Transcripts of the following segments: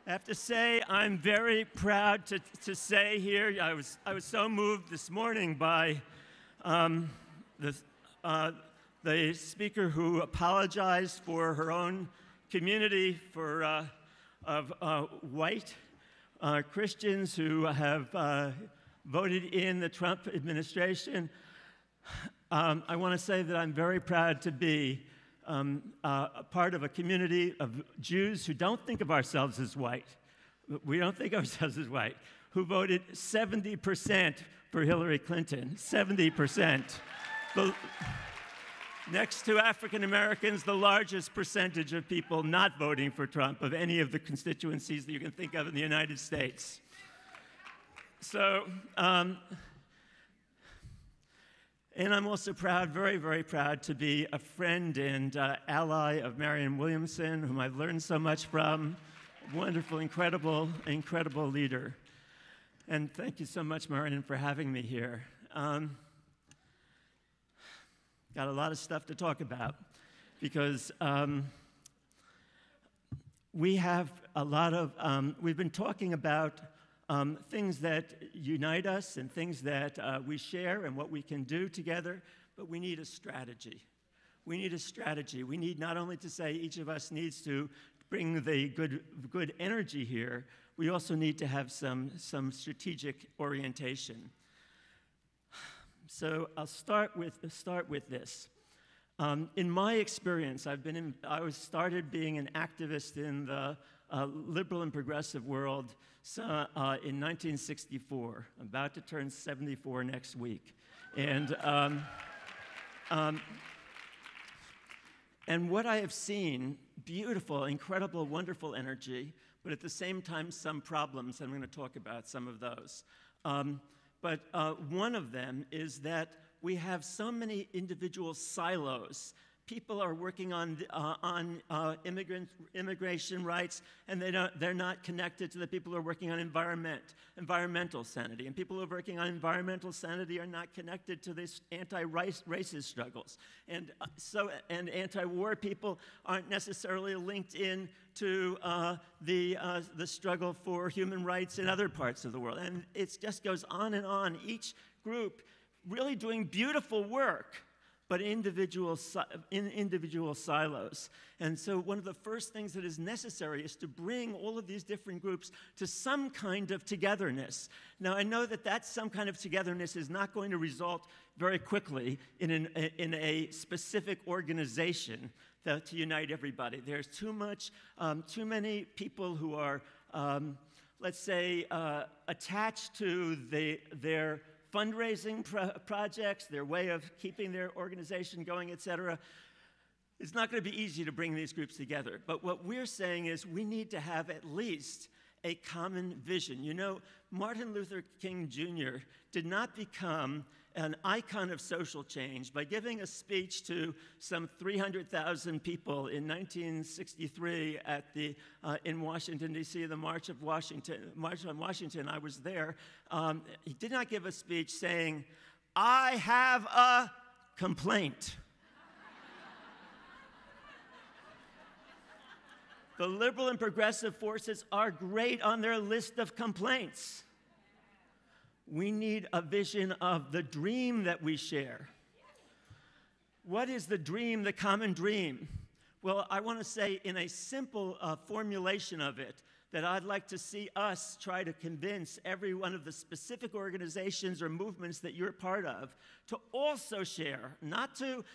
I have to say I'm very proud to say here, I was so moved this morning by the speaker who apologized for her own community of white Christians who have voted in the Trump administration. I want to say that I'm very proud to be a part of a community of Jews who don't think of ourselves as white. We don't think of ourselves as white, who voted 70% for Hillary Clinton, 70%. Next to African Americans, the largest percentage of people not voting for Trump of any of the constituencies that you can think of in the United States. So, and I'm also proud, very, very proud, to be a friend and ally of Marianne Williamson, whom I've learned so much from. Wonderful, incredible, incredible leader. And thank you so much, Marianne, for having me here. Got a lot of stuff to talk about because we have a lot of, we've been talking about things that unite us and things that we share and what we can do together, but we need a strategy. We need a strategy. We need not only to say each of us needs to bring the good energy here, we also need to have some strategic orientation. So I'll start with this. In my experience, I started being an activist in the liberal and progressive world in 1964, about to turn 74 next week. And what I have seen, beautiful, incredible, wonderful energy, but at the same time some problems, and I'm going to talk about some of those. But one of them is that we have so many individual silos. People are working on immigration rights, and they're not connected to the people who are working on environmental sanity. And people who are working on environmental sanity are not connected to these anti-racist struggles. And anti-war people aren't necessarily linked in to the struggle for human rights in other parts of the world. And it just goes on and on. Each group really doing beautiful work, but in individual silos. And so one of the first things that is necessary is to bring all of these different groups to some kind of togetherness. Now, I know that some kind of togetherness is not going to result very quickly in a specific organization to unite everybody. There's too many people who are, let's say, attached to their fundraising projects, their way of keeping their organization going, et cetera. It's not going to be easy to bring these groups together. But what we're saying is we need to have at least a common vision. You know, Martin Luther King Jr. did not become an icon of social change by giving a speech to some 300,000 people in 1963 in Washington, D.C., the March on Washington. I was there. He did not give a speech saying, "I have a complaint." The liberal and progressive forces are great on their list of complaints. We need a vision of the dream that we share. What is the dream, the common dream? Well, I want to say in a simple formulation of it, that I'd like to see us try to convince every one of the specific organizations or movements that you're part of to also share, not to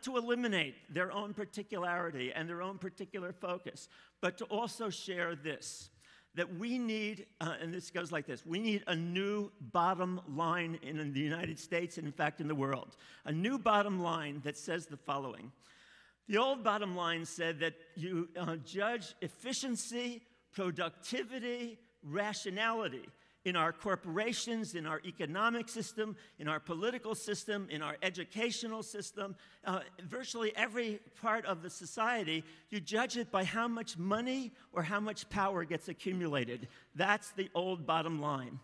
eliminate their own particularity and their own particular focus, but to also share this. That we need, and this goes like this, we need a new bottom line in the United States and in fact in the world. A new bottom line that says the following. The old bottom line said that you judge efficiency, productivity, rationality in our corporations, in our economic system, in our political system, in our educational system, virtually every part of the society, you judge it by how much money or how much power gets accumulated. That's the old bottom line.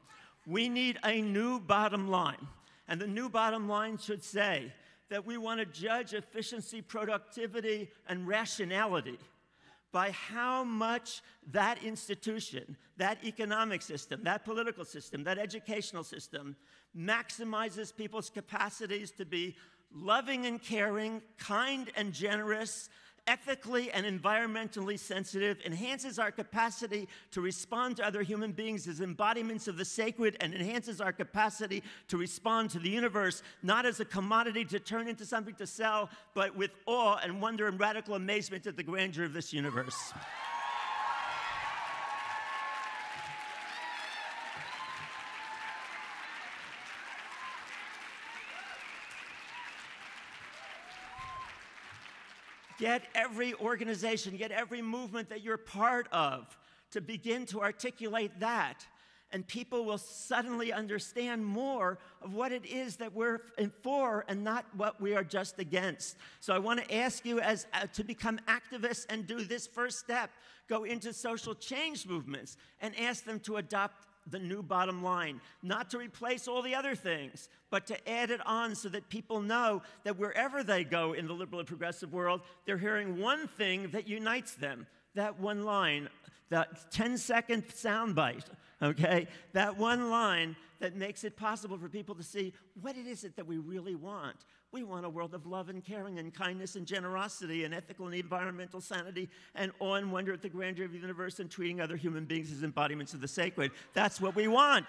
We need a new bottom line. And the new bottom line should say that we want to judge efficiency, productivity, and rationality by how much that institution, that economic system, that political system, that educational system maximizes people's capacities to be loving and caring, kind and generous, ethically and environmentally sensitive, enhances our capacity to respond to other human beings as embodiments of the sacred, and enhances our capacity to respond to the universe, not as a commodity to turn into something to sell, but with awe and wonder and radical amazement at the grandeur of this universe. Get every organization, get every movement that you're part of to begin to articulate that. And people will suddenly understand more of what it is that we're for and not what we are just against. So I want to ask you to become activists and do this first step. Go into social change movements and ask them to adopt the new bottom line, not to replace all the other things, but to add it on so that people know that wherever they go in the liberal and progressive world, they're hearing one thing that unites them, that one line, that 10-second soundbite, okay? That one line that makes it possible for people to see what it is that we really want. We want a world of love and caring and kindness and generosity and ethical and environmental sanity and awe and wonder at the grandeur of the universe and treating other human beings as embodiments of the sacred. That's what we want.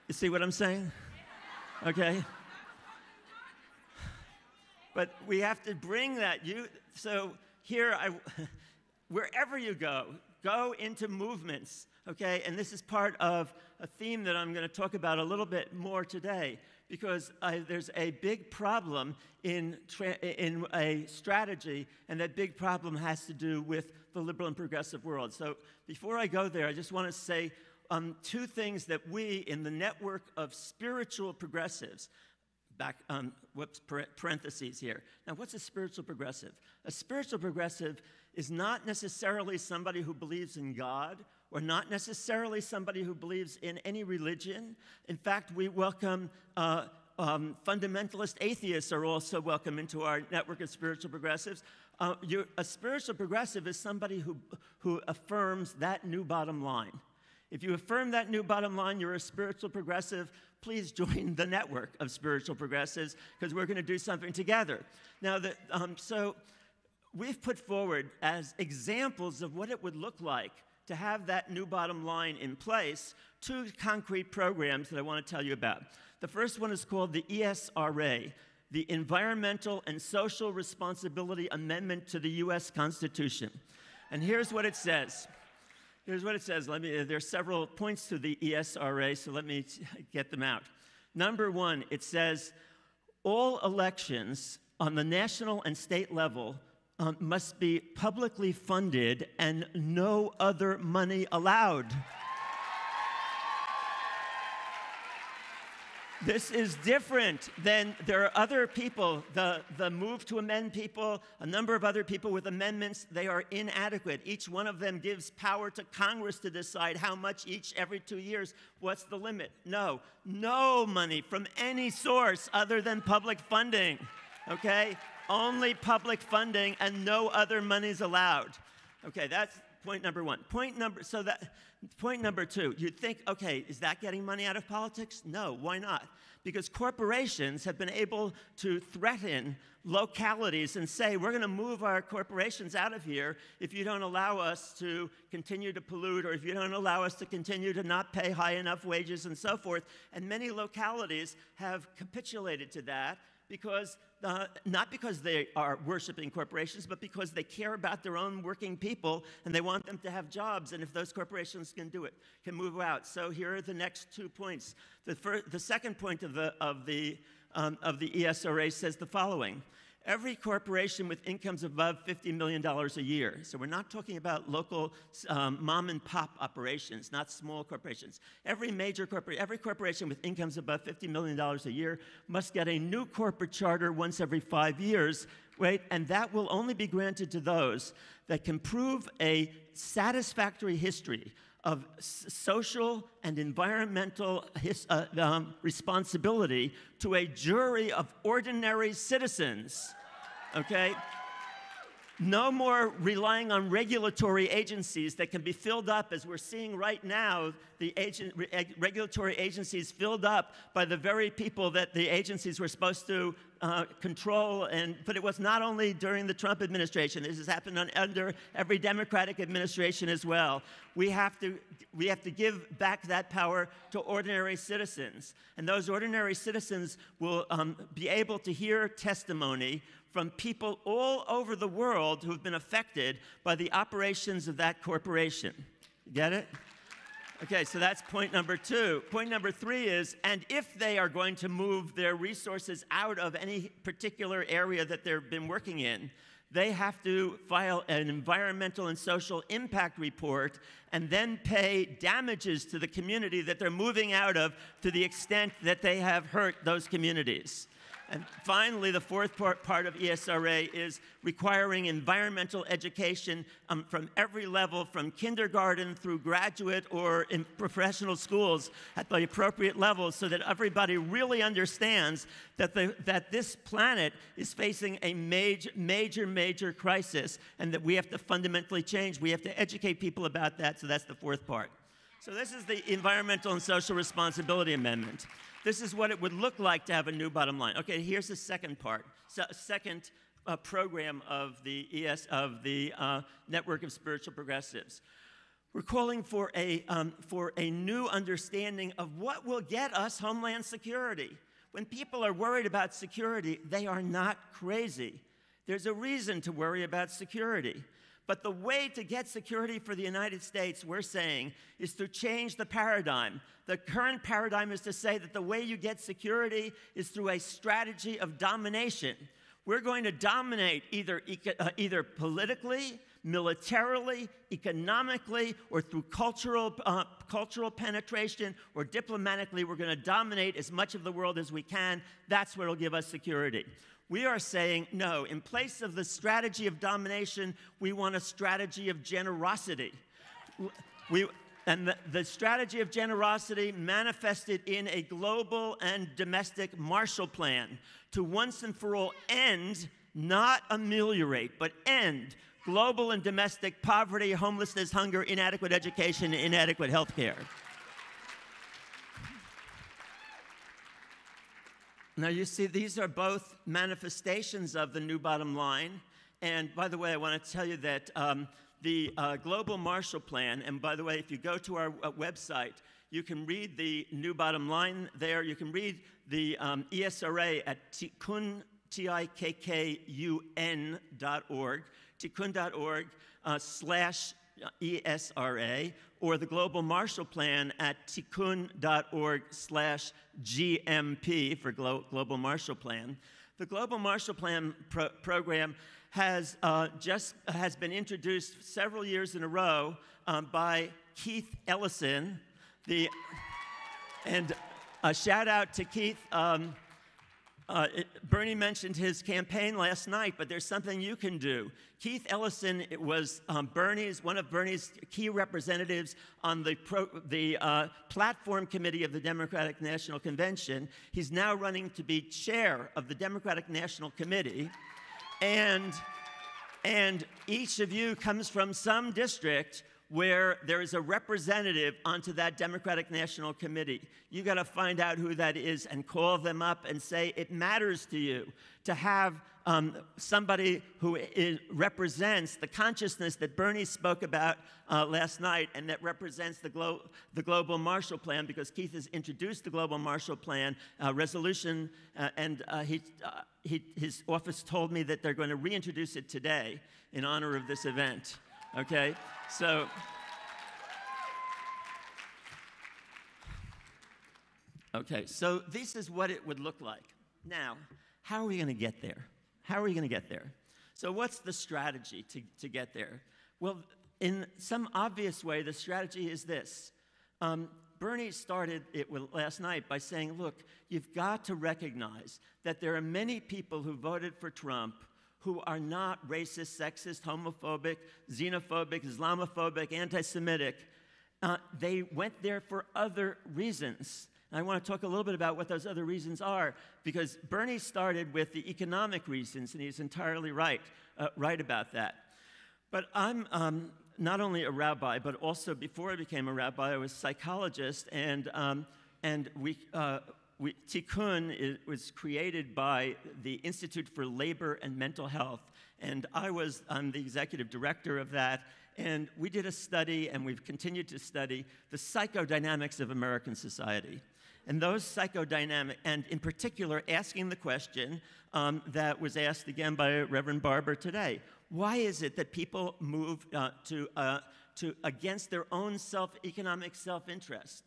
You see what I'm saying? Okay? But we have to bring that. So here, wherever you go into movements, okay? And this is part of a theme that I'm going to talk about a little bit more today, because there's a big problem in a strategy, and that big problem has to do with the liberal and progressive world. So before I go there, I just want to say two things that we, in the network of spiritual progressives, parentheses here. Now, what's a spiritual progressive? A spiritual progressive is not necessarily somebody who believes in God, or not necessarily somebody who believes in any religion. In fact, we welcome fundamentalist atheists are also welcome into our network of spiritual progressives. A spiritual progressive is somebody who affirms that new bottom line. If you affirm that new bottom line, you're a spiritual progressive. Please join the network of spiritual progressives, because we're going to do something together. Now, so we've put forward as examples of what it would look like to have that new bottom line in place, two concrete programs that I want to tell you about. The first one is called the ESRA, the Environmental and Social Responsibility Amendment to the U.S. Constitution. And here's what it says. Here's what it says. There's several points to the ESRA, so let me get them out. Number one, it says, all elections on the national and state level must be publicly funded and no other money allowed. This is different than there are other people, the move to amend people, a number of other people with amendments, they are inadequate. Each one of them gives power to Congress to decide how much each every 2 years. What's the limit? No money from any source other than public funding, okay? Only public funding and no other monies allowed. Okay, that's point number one. Point number two, you'd think, okay, is that getting money out of politics? No, why not? Because corporations have been able to threaten localities and say, we're going to move our corporations out of here if you don't allow us to continue to pollute, or if you don't allow us to continue to not pay high enough wages and so forth. And many localities have capitulated to that, because not because they are worshiping corporations, but because they care about their own working people and they want them to have jobs. And if those corporations can do it, can move out. So here are the next 2 points. The second point of the ESRA says the following: every corporation with incomes above $50 million a year. So we're not talking about local mom and pop operations, not small corporations. Every corporation with incomes above $50 million a year must get a new corporate charter once every 5 years, right? And that will only be granted to those that can prove a satisfactory history of social and environmental responsibility to a jury of ordinary citizens. okay? No more relying on regulatory agencies that can be filled up, as we're seeing right now, the regulatory agencies filled up by the very people that the agencies were supposed to control. But it was not only during the Trump administration. This has happened under every Democratic administration as well. We have to give back that power to ordinary citizens. And those ordinary citizens will be able to hear testimony from people all over the world who have been affected by the operations of that corporation. Get it? Okay, so that's point number 2. Point number 3 is, and if they are going to move their resources out of any particular area that they've been working in, they have to file an environmental and social impact report and then pay damages to the community that they're moving out of to the extent that they have hurt those communities. And finally, the fourth part of ESRA is requiring environmental education from every level, from kindergarten through graduate or in professional schools at the appropriate levels, so that everybody really understands that this planet is facing a major crisis, and that we have to fundamentally change. We have to educate people about that, so that's the fourth part. So this is the Environmental and Social Responsibility Amendment. This is what it would look like to have a new bottom line. Okay, here's the second part, second program of the Network of Spiritual Progressives. We're calling for a new understanding of what will get us homeland security. When people are worried about security, they are not crazy. There's a reason to worry about security. But the way to get security for the United States, we're saying, is to change the paradigm. The current paradigm is to say that the way you get security is through a strategy of domination. We're going to dominate either politically, militarily, economically, or through cultural penetration, or diplomatically. We're going to dominate as much of the world as we can. That's what will give us security. We are saying, no, in place of the strategy of domination, we want a strategy of generosity. The strategy of generosity manifested in a global and domestic Marshall Plan to once and for all end, not ameliorate, but end global and domestic poverty, homelessness, hunger, inadequate education, inadequate health care. Now, you see, these are both manifestations of the new bottom line. And by the way, I want to tell you that the Global Marshall Plan, and by the way, if you go to our website, you can read the new bottom line there. You can read the ESRA at tikkun.org, tikkun.org/ESRA, or the Global Marshall Plan at tikkun.org/GMP for Global Marshall Plan. The Global Marshall Plan program has been introduced several years in a row by Keith Ellison. And a shout out to Keith. Bernie mentioned his campaign last night, but there's something you can do. Keith Ellison was one of Bernie's key representatives on the platform committee of the Democratic National Convention. He's now running to be chair of the Democratic National Committee. And each of you comes from some district where there is a representative onto that Democratic National Committee. You got to find out who that is and call them up and say it matters to you to have somebody who represents the consciousness that Bernie spoke about last night, and that represents the Global Marshall Plan, because Keith has introduced the Global Marshall Plan resolution, and his office told me that they're going to reintroduce it today in honor of this event. Okay, so this is what it would look like. Now, how are we going to get there? How are we going to get there? So what's the strategy to get there? Well, in some obvious way, the strategy is this. Bernie started it last night by saying, look, you've got to recognize that there are many people who voted for Trump who are not racist, sexist, homophobic, xenophobic, Islamophobic, anti-Semitic. They went there for other reasons. And I want to talk a little bit about what those other reasons are, because Bernie started with the economic reasons, and he's entirely right about that. But I'm not only a rabbi, but also before I became a rabbi, I was a psychologist, and Tikkun was created by the Institute for Labor and Mental Health, and I'm the executive director of that, and we did a study, and we've continued to study the psychodynamics of American society. And those psychodynamic, and in particular, asking the question that was asked again by Reverend Barber today: why is it that people move against their own economic self-interest?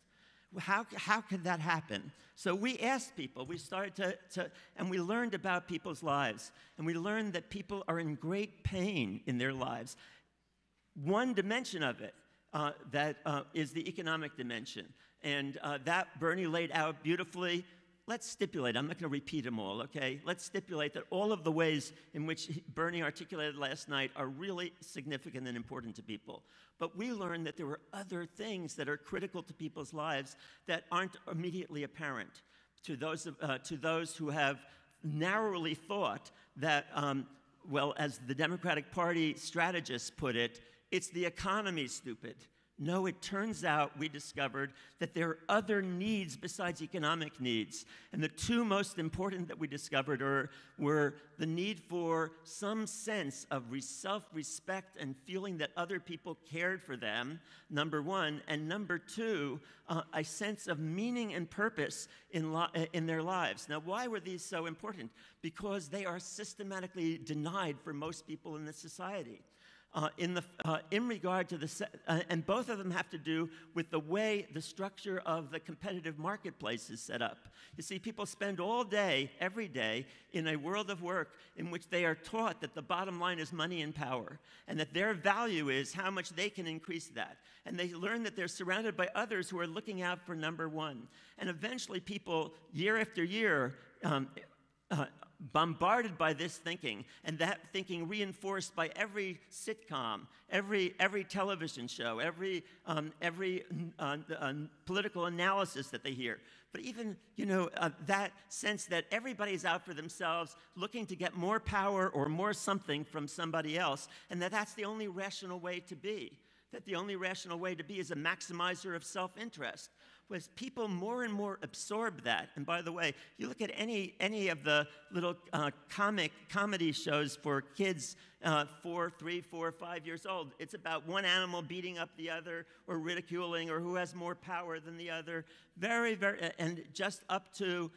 How could that happen? So we asked people, we started and we learned about people's lives, and we learned that people are in great pain in their lives. One dimension of it is the economic dimension, and that Bernie laid out beautifully. Let's stipulate, I'm not going to repeat them all, okay? Let's stipulate that all of the ways in which Bernie articulated last night are really significant and important to people. But we learned that there were other things that are critical to people's lives that aren't immediately apparent to those who have narrowly thought that, well, as the Democratic Party strategists put it, it's the economy, stupid. No, it turns out we discovered that there are other needs besides economic needs. And the two most important that we discovered were the need for some sense of self-respect and feeling that other people cared for them, number one, and number two, a sense of meaning and purpose in their lives. Now, why were these so important? Because they are systematically denied for most people in this society. In regard to and both of them have to do with the way the structure of the competitive marketplace is set up. You see, people spend all day, every day, in a world of work in which they are taught that the bottom line is money and power, and that their value is how much they can increase that. And they learn that they're surrounded by others who are looking out for number one. And eventually people, year after year, bombarded by this thinking, and that thinking reinforced by every sitcom, every television show, every political analysis that they hear. But even, that sense that everybody's out for themselves, looking to get more power or more something from somebody else, and that's the only rational way to be. That the only rational way to be is a maximizer of self-interest. Was people more and more absorb that. And by the way, you look at any of the little comedy shows for kids 4, 3, 4, 5 years old. It's about one animal beating up the other or ridiculing or who has more power than the other. Very, very, and just up to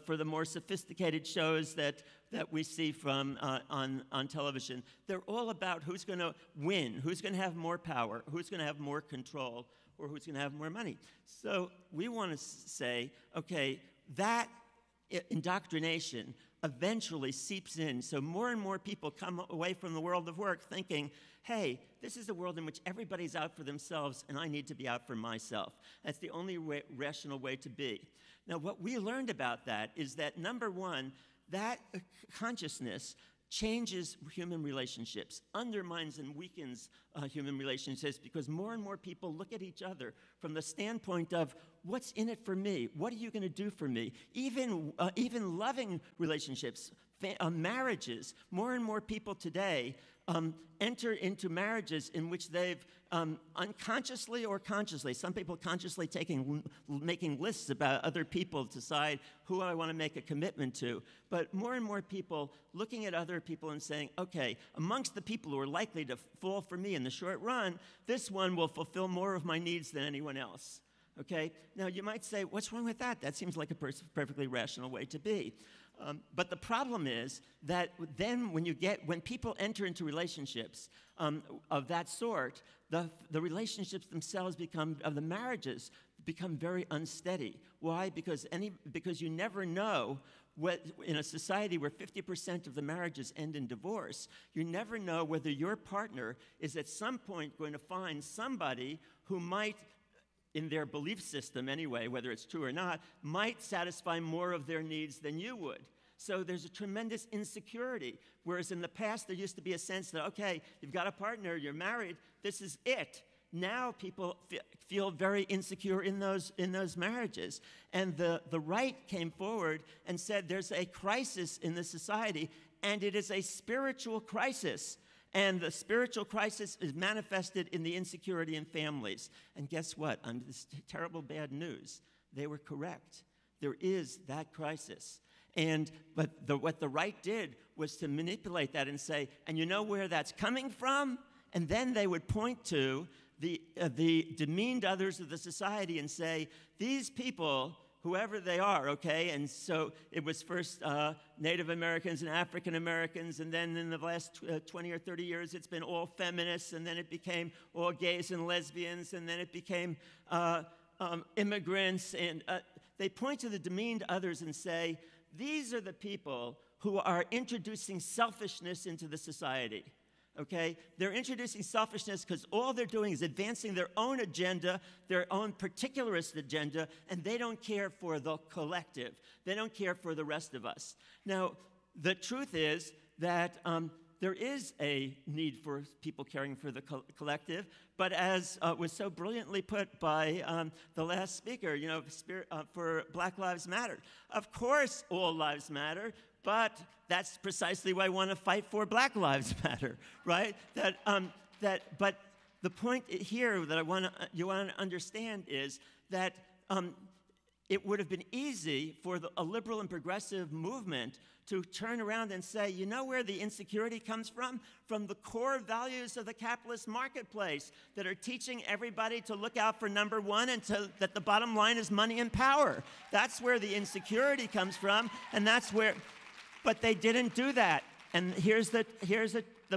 for the more sophisticated shows that we see from on television. They're all about who's going to win, who's going to have more power, who's going to have more control, or who's going to have more money. So we want to say, okay, that indoctrination eventually seeps in. So more and more people come away from the world of work thinking, hey, this is a world in which everybody's out for themselves and I need to be out for myself. That's the only rational way to be. Now, what we learned about that is that, number one, that consciousness changes human relationships, undermines and weakens human relationships, because more and more people look at each other from the standpoint of, what's in it for me? What are you going to do for me? Even loving relationships, marriages, more and more people today enter into marriages in which they've unconsciously or consciously, some people consciously making lists about other people to decide who I want to make a commitment to, but more and more people looking at other people and saying, okay, amongst the people who are likely to fall for me in the short run, this one will fulfill more of my needs than anyone else. Okay? Now, you might say, what's wrong with that? That seems like a perfectly rational way to be. But the problem is that then when people enter into relationships of that sort, the relationships themselves of the marriages become very unsteady. Why? Because you never know in a society where 50% of the marriages end in divorce, you never know whether your partner is at some point going to find somebody who might, in their belief system anyway, whether it's true or not, might satisfy more of their needs than you would. So there's a tremendous insecurity, whereas in the past there used to be a sense that, okay, you've got a partner, you're married, this is it. now people feel very insecure in those marriages. And the right came forward and said there's a crisis in the society, and it is a spiritual crisis. And the spiritual crisis is manifested in the insecurity in families. And guess what? Under this terrible bad news, they were correct. There is that crisis. But what the right did was to manipulate that and say, and you know where that's coming from? And then they would point to the demeaned others of the society and say, these people, whoever they are, okay? And so it was first Native Americans and African Americans, and then in the last 20 or 30 years, it's been all feminists, and then it became all gays and lesbians, and then it became immigrants. And they point to the demeaned others and say, these are the people who are introducing selfishness into the society. Okay? They're introducing selfishness because all they're doing is advancing their own agenda, their own particularist agenda, and they don't care for the collective. They don't care for the rest of us. Now, the truth is that there is a need for people caring for the collective, but as was so brilliantly put by the last speaker, you know, for Black Lives Matter. Of course, all lives matter, but that's precisely why I want to fight for Black Lives Matter, right? But the point here that you want to understand is that it would have been easy for a liberal and progressive movement to turn around and say, you know where the insecurity comes from? From the core values of the capitalist marketplace that are teaching everybody to look out for number one and that the bottom line is money and power. That's where the insecurity comes from, and that's where... But they didn't do that. And here's the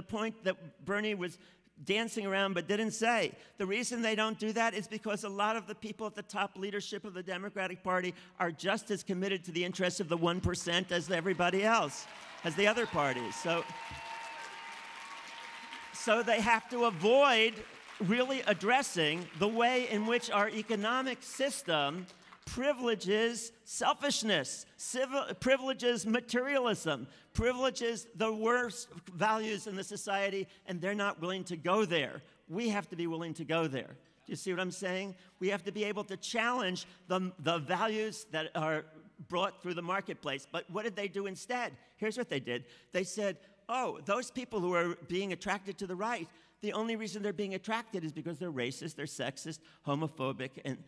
point that Bernie was dancing around but didn't say. The reason they don't do that is because a lot of the people at the top leadership of the Democratic Party are just as committed to the interests of the 1% as everybody else, as the other parties. So they have to avoid really addressing the way in which our economic system privileges selfishness, privileges materialism, privileges the worst values in the society, and they're not willing to go there. We have to be willing to go there. Do you see what I'm saying? We have to be able to challenge the values that are brought through the marketplace. But what did they do instead? Here's what they did. They said, oh, those people who are being attracted to the right, the only reason they're being attracted is because they're racist, they're sexist, homophobic, and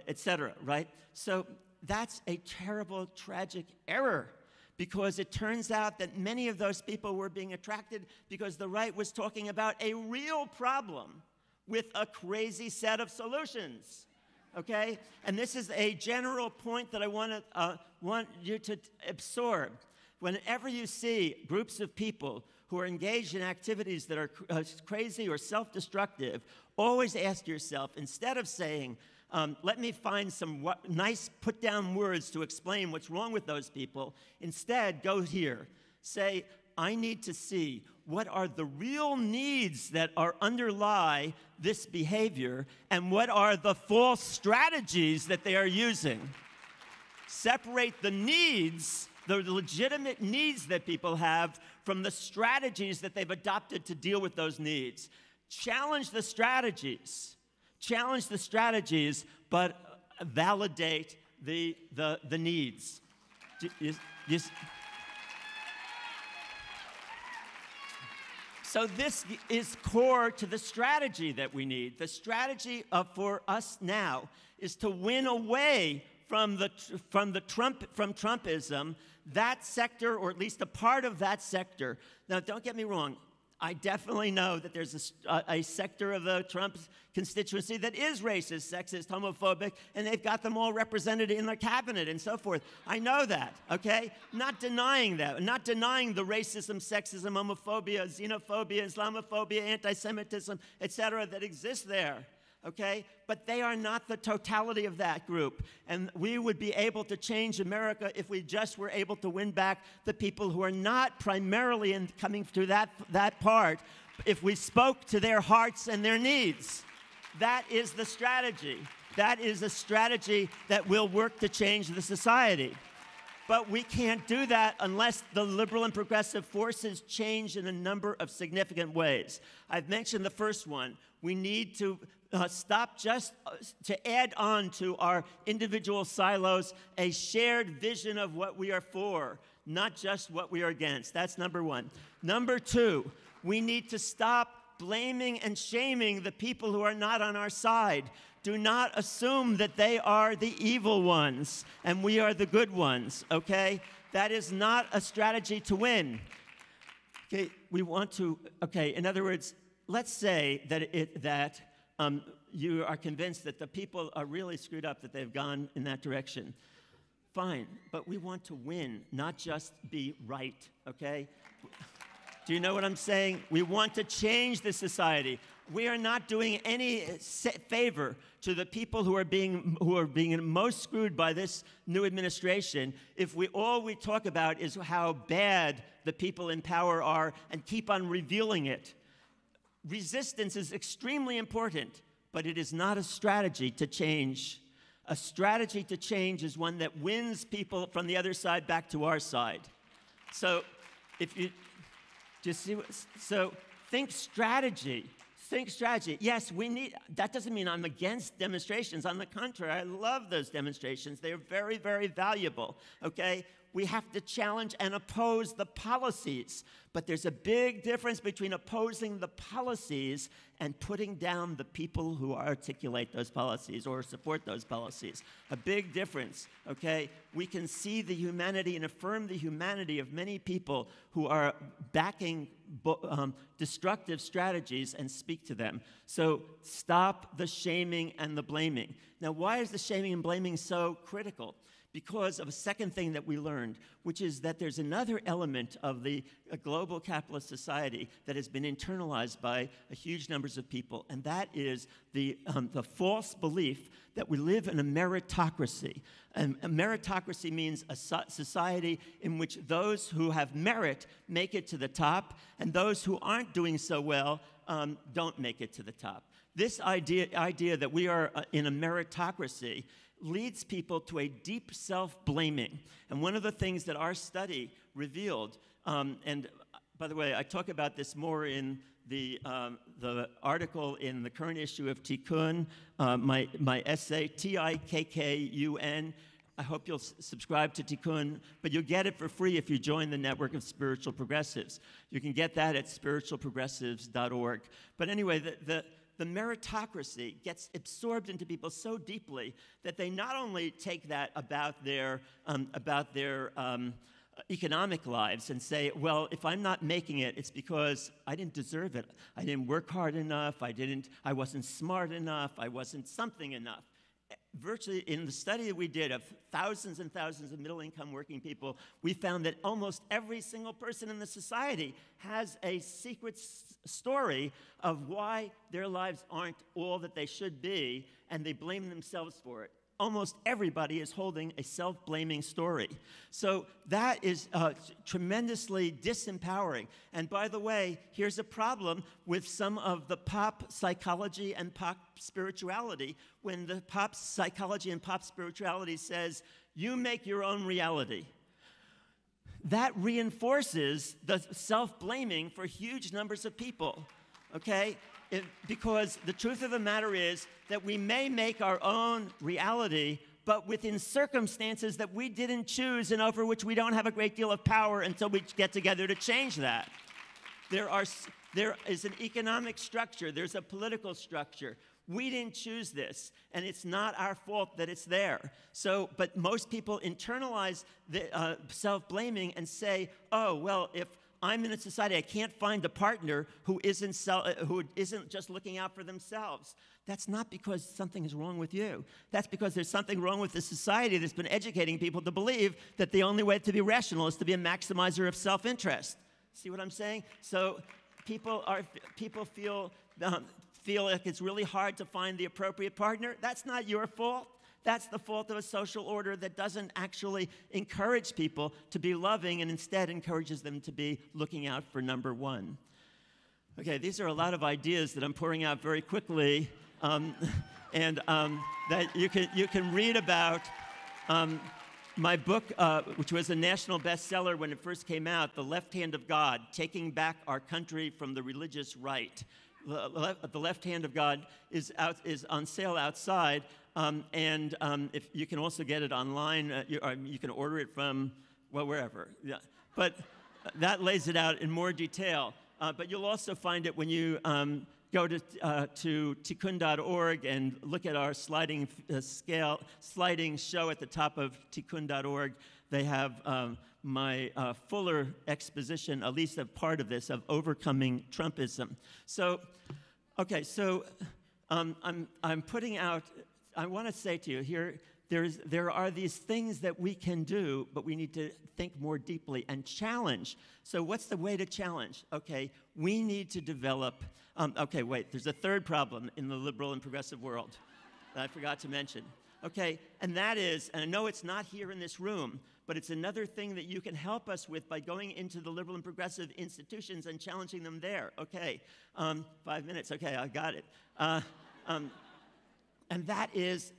et cetera, right? So that's a terrible, tragic error, because it turns out that many of those people were being attracted because the right was talking about a real problem with a crazy set of solutions, okay? And this is a general point that I want you to absorb. Whenever you see groups of people who are engaged in activities that are crazy or self-destructive, always ask yourself, instead of saying, let me find some nice put-down words to explain what's wrong with those people, instead go here. Say, I need to see what are the real needs that underlie this behavior, and what are the false strategies that they are using. Separate the needs, the legitimate needs that people have, from the strategies that they've adopted to deal with those needs. Challenge the strategies. Challenge the strategies, but validate the needs. So this is core to the strategy that we need. The strategy for us now is to win away from Trumpism, that sector, or at least a part of that sector. Now, don't get me wrong. I definitely know that there's a sector of the Trump constituency that is racist, sexist, homophobic, and they've got them all represented in their cabinet and so forth. I know that, okay? Not denying that. Not denying the racism, sexism, homophobia, xenophobia, Islamophobia, anti-Semitism, et cetera, that exist there. Okay? But they are not the totality of that group. And we would be able to change America if we just were able to win back the people who are not primarily coming through that part, if we spoke to their hearts and their needs. That is the strategy. That is a strategy that will work to change the society. But we can't do that unless the liberal and progressive forces change in a number of significant ways. I've mentioned the first one. We need to stop just to add on to our individual silos a shared vision of what we are for, not just what we are against. That's number one. Number two, we need to stop blaming and shaming the people who are not on our side. Do not assume that they are the evil ones and we are the good ones, okay? That is not a strategy to win. Okay, we want to, okay, in other words, let's say that you are convinced that the people are really screwed up, that they've gone in that direction. Fine, but we want to win, not just be right, okay? Do you know what I'm saying? We want to change the society. We are not doing any favor to the people who are being most screwed by this new administration if all we talk about is how bad the people in power are and keep on revealing it. Resistance is extremely important, but it is not a strategy to change. A strategy to change is one that wins people from the other side back to our side. So if you just see, so think strategy. Think strategy. Yes, that doesn't mean I'm against demonstrations. On the contrary, I love those demonstrations. They're very, very valuable, okay? We have to challenge and oppose the policies. But there's a big difference between opposing the policies and putting down the people who articulate those policies or support those policies. A big difference, okay? We can see the humanity and affirm the humanity of many people who are backing destructive strategies and speak to them. So stop the shaming and the blaming. Now, why is the shaming and blaming so critical? Because of a second thing that we learned, which is that there's another element of the global capitalist society that has been internalized by huge numbers of people, and that is the false belief that we live in a meritocracy. And a meritocracy means a society in which those who have merit make it to the top, and those who aren't doing so well don't make it to the top. This idea that we are in a meritocracy leads people to a deep self-blaming. And one of the things that our study revealed, and by the way, I talk about this more in the article in the current issue of Tikkun, my essay, Tikkun. I hope you'll subscribe to Tikkun, but you'll get it for free if you join the network of spiritual progressives. You can get that at spiritualprogressives.org. But anyway, the meritocracy gets absorbed into people so deeply that they not only take that about their economic lives and say, well, if I'm not making it, it's because I didn't deserve it. I didn't work hard enough. I wasn't smart enough. I wasn't something enough. Virtually, in the study that we did of thousands and thousands of middle-income working people, we found that almost every single person in the society has a secret story of why their lives aren't all that they should be, and they blame themselves for it. Almost everybody is holding a self-blaming story. So that is tremendously disempowering. And by the way, here's a problem with some of the pop psychology and pop spirituality. When the pop psychology and pop spirituality says, you make your own reality, that reinforces the self-blaming for huge numbers of people, okay? Because the truth of the matter is that we may make our own reality, but within circumstances that we didn't choose and over which we don't have a great deal of power until we get together to change that. There is an economic structure. There's a political structure. We didn't choose this, and it's not our fault that it's there. So, but most people internalize the self-blaming and say, oh, well, if I'm in a society, I can't find a partner who isn't just looking out for themselves. That's not because something is wrong with you. That's because there's something wrong with the society that's been educating people to believe that the only way to be rational is to be a maximizer of self-interest. See what I'm saying? So people feel like it's really hard to find the appropriate partner. That's not your fault. That's the fault of a social order that doesn't actually encourage people to be loving and instead encourages them to be looking out for number one. Okay, these are a lot of ideas that I'm pouring out very quickly and that you can read about. my book, which was a national bestseller when it first came out, The Left Hand of God, Taking Back Our Country from the Religious Right. The Left Hand of God is on sale outside, and if you can also get it online, you can order it from, well, wherever. Yeah. But that lays it out in more detail. But you'll also find it when you go to tikkun.org and look at our sliding show at the top of tikkun.org. They have my fuller exposition, at least a part of this, of overcoming Trumpism. So, okay, so I'm putting out, I want to say to you here, there are these things that we can do, but we need to think more deeply and challenge. So what's the way to challenge? Okay, we need to develop, okay, wait, there's a third problem in the liberal and progressive world that I forgot to mention. Okay, and that is, and I know it's not here in this room, but it's another thing that you can help us with by going into the liberal and progressive institutions and challenging them there. Okay, 5 minutes, okay, I got it. And that is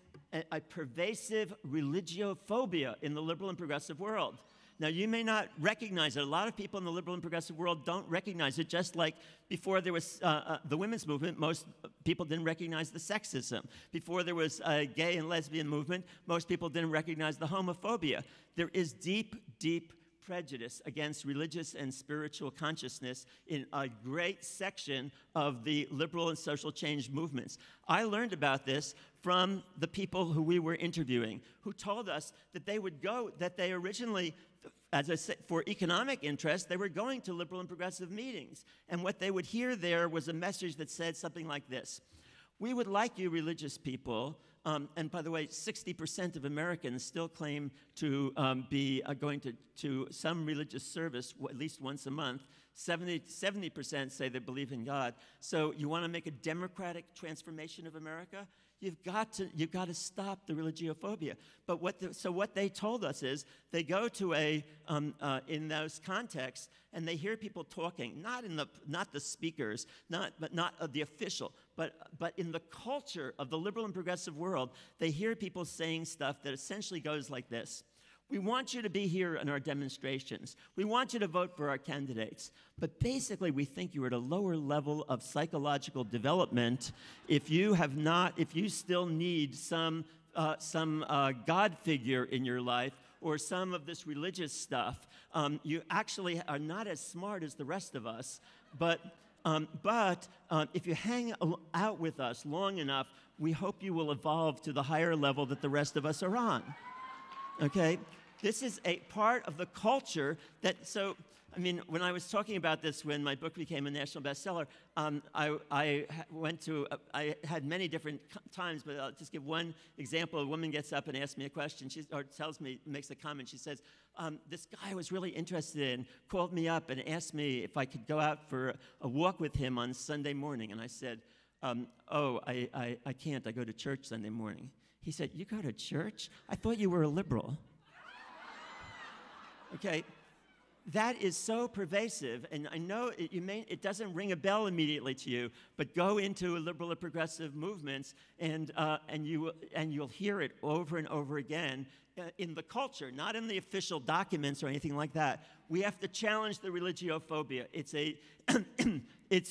a pervasive religiophobia in the liberal and progressive world. Now, you may not recognize it. A lot of people in the liberal and progressive world don't recognize it, just like before there was the women's movement, most people didn't recognize the sexism. Before there was a gay and lesbian movement, most people didn't recognize the homophobia. There is deep, deep prejudice against religious and spiritual consciousness in a great section of the liberal and social change movements. I learned about this from the people who we were interviewing, who told us that they would go, that they originally, as I said, for economic interest, they were going to liberal and progressive meetings. And what they would hear there was a message that said something like this: we would like you religious people, and by the way, 60% of Americans still claim to be going to some religious service at least once a month. 70% say they believe in God. So you want to make a democratic transformation of America? You've got to stop the religiophobia. But what they told us is they go to in those contexts and they hear people talking, not the speakers, not the official, but in the culture of the liberal and progressive world, they hear people saying stuff that essentially goes like this: we want you to be here in our demonstrations. We want you to vote for our candidates. But basically, we think you're at a lower level of psychological development if you still need some God figure in your life or some of this religious stuff. You actually are not as smart as the rest of us, but if you hang out with us long enough, we hope you will evolve to the higher level that the rest of us are on. Okay? This is a part of the culture that, so, I mean, when I was talking about this, when my book became a national bestseller, I had many different times, but I'll just give one example. A woman gets up and asks me a question, or tells me, makes a comment. She says, this guy I was really interested in called me up and asked me if I could go out for a walk with him on Sunday morning. And I said, I can't. I go to church Sunday morning. He said, you go to church? I thought you were a liberal. Okay, that is so pervasive, and I know it doesn't ring a bell immediately to you, but go into liberal or progressive movements, and you'll hear it over and over again in the culture, not in the official documents or anything like that. We have to challenge the religiophobia.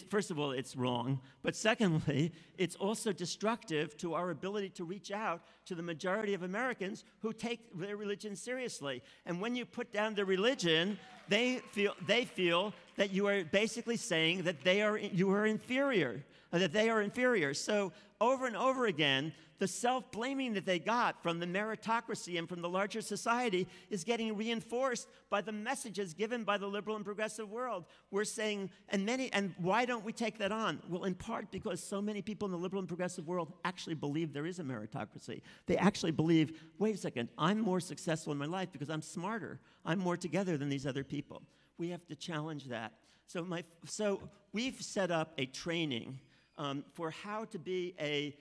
First of all, it's wrong, but secondly, it's also destructive to our ability to reach out to the majority of Americans who take their religion seriously. And when you put down their religion, they feel that you are basically saying that you are inferior, that they are inferior. So over and over again, the self-blaming that they got from the meritocracy and from the larger society is getting reinforced by the messages given by the liberal and progressive world. We're saying, and why don't we take that on? Well, in part because so many people in the liberal and progressive world actually believe there is a meritocracy. They actually believe, wait a second, I'm more successful in my life because I'm smarter. I'm more together than these other people. We have to challenge that. So we've set up a training for how to be an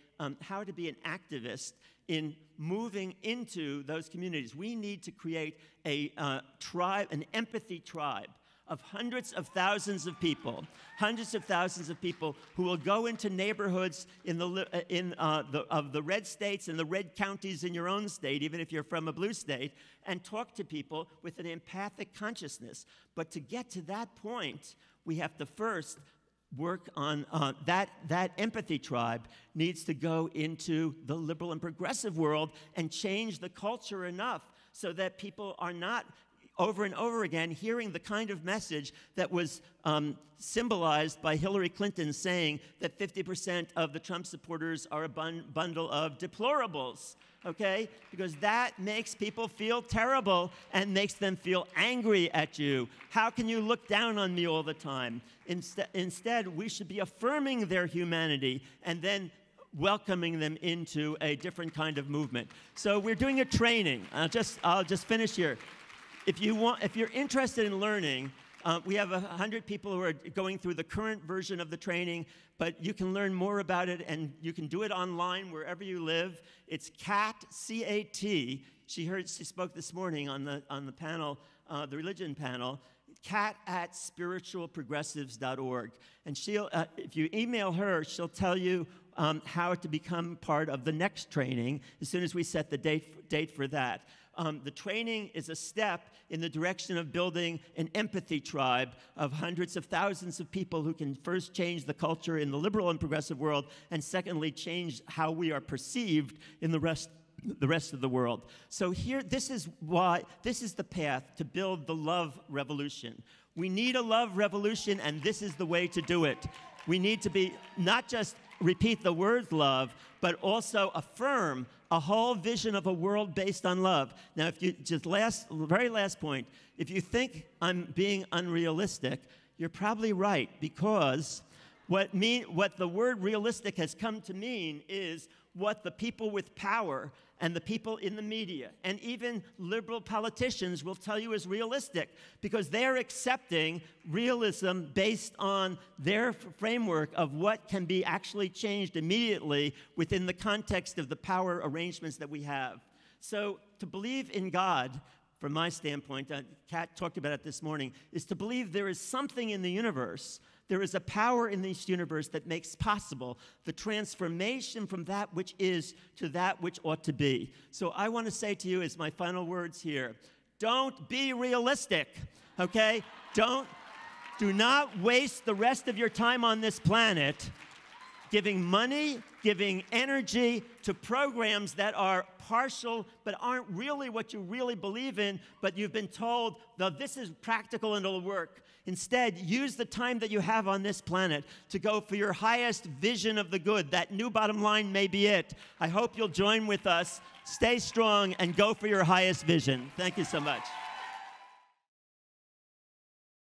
activist in moving into those communities. We need to create a tribe, an empathy tribe of hundreds of thousands of people who will go into neighborhoods of the red states and the red counties in your own state, even if you're from a blue state, and talk to people with an empathic consciousness. But to get to that point, we have to first work on that empathy tribe needs to go into the liberal and progressive world and change the culture enough so that people are not over and over again hearing the kind of message that was symbolized by Hillary Clinton saying that 50% of the Trump supporters are a bundle of deplorables, okay? Because that makes people feel terrible and makes them feel angry at you. How can you look down on me all the time? Instead, we should be affirming their humanity and then welcoming them into a different kind of movement. So we're doing a training. I'll just finish here. If you're interested in learning, we have 100 people who are going through the current version of the training, but you can learn more about it, and you can do it online wherever you live. It's CAT, C-A-T. She spoke this morning on the panel, the religion panel, cat@spiritualprogressives.org. And if you email her, she'll tell you how to become part of the next training as soon as we set the date for that. The training is a step in the direction of building an empathy tribe of hundreds of thousands of people who can first change the culture in the liberal and progressive world, and secondly, change how we are perceived in the rest of the world. So this is the path to build the love revolution. We need a love revolution, and this is the way to do it. We need to be not just repeat the word love, but also affirm a whole vision of a world based on love. Now, if you very last point, if you think I'm being unrealistic, you're probably right, because what the word realistic has come to mean is what the people with power and the people in the media and even liberal politicians will tell you is realistic, because they're accepting realism based on their framework of what can be actually changed immediately within the context of the power arrangements that we have. So to believe in God, from my standpoint, Kat talked about it this morning, is to believe there is something in the universe. There is a power in this universe that makes possible the transformation from that which is to that which ought to be. So I want to say to you as my final words here, don't be realistic, okay? Do not waste the rest of your time on this planet giving money, giving energy to programs that are partial but aren't really what you really believe in, but you've been told, that this is practical and it'll work. Instead, use the time that you have on this planet to go for your highest vision of the good. That new bottom line may be it. I hope you'll join with us. Stay strong and go for your highest vision. Thank you so much.